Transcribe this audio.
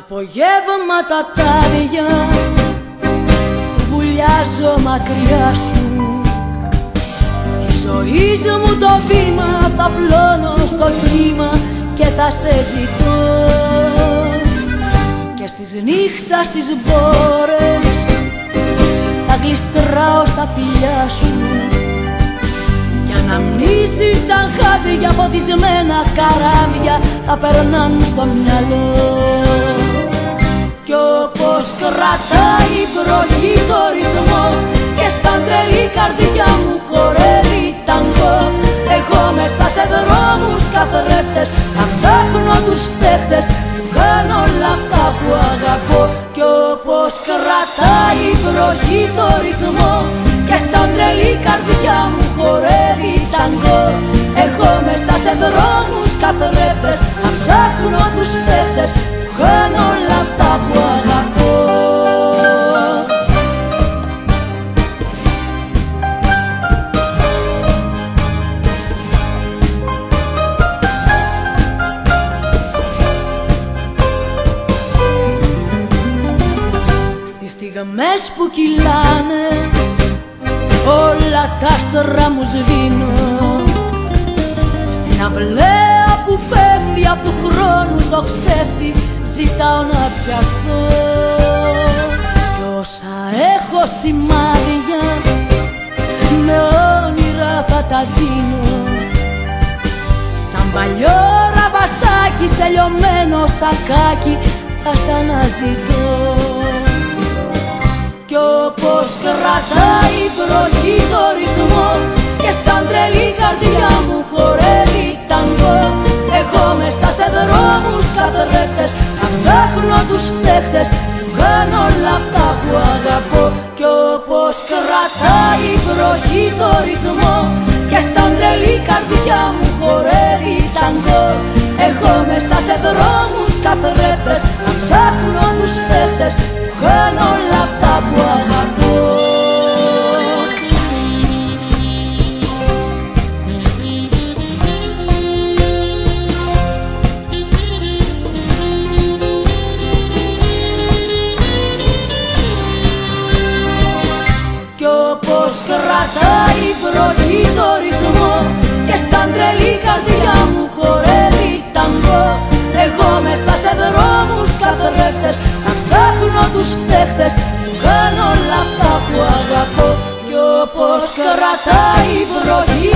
απογεύματα τάδια βουλιάζω μακριά σου. Τη ζωής μου το βήμα θα πλώνω στο κύμα και θα σε ζητώ. Και στις νύχτα στις μπόρες θα γλιστράω στα φιλιά σου. Κι αναμνήσεις σαν χάδια φωτισμένα καράβια θα περνάν στο μυαλό. Κι όπως κρατάει η βροχή το ρυθμό και σαν τρελή καρδιά μου χορεύει ταγκό, εγώ μέσα σε δρόμους καθρέφτες θα ψάχνω τους φταίχτες που κάνω όλα αυτά που αγαπώ. Κι όπως κρατάει η βροχή το ρυθμό και σαν τρελή καρδιά μου χορεύει ταγκό, εγώ μέσα σε δρόμους καθρέφτες θα ψάχνω τους φταίχτες που κάνω όλα αυτά που αγαπώ. Στις στιγμές που κυλάνε όλα τα άστρα μου σβήνω, στην αυλαία που πέφτει απ' του χρόνου το ξέφτη ζητάω να πιαστώ. Κι όσα έχω σημάδια με όνειρα θα τα δίνω, σαν παλιό ραβασάκι σε λιωμένο σακάκι θα σ' αναζητώ. Κι όπως κρατάει η βροχή το ρυθμό και σαν τρελή καρδιά μου χορεύει ταγκό, εγώ μέσα σε δρόμους καθρέφτες θα ψάχνω τους φταίχτες που κάνω όλα αυτά που αγαπώ. Κι όπως κρατάει η βροχή το ρυθμό και σαν τρελή καρδιά μου χορεύει ταγκό, εγώ μέσα σε δρόμους καθρέφτες θα ψάχνω τους φταίχτες που κάνω όλα αυτά που αγαπώ. Κι όπως κρατάει η βροχή το ρυθμό και σαν τρελή καρδιά μου χορεύει ταγκό, εγώ μέσα σε δρόμους καθρέφτες θα ψάχνω τους φταίχτες που κάνω όλα αυτά που αγαπώ. Κι όπως κρατάει η βροχή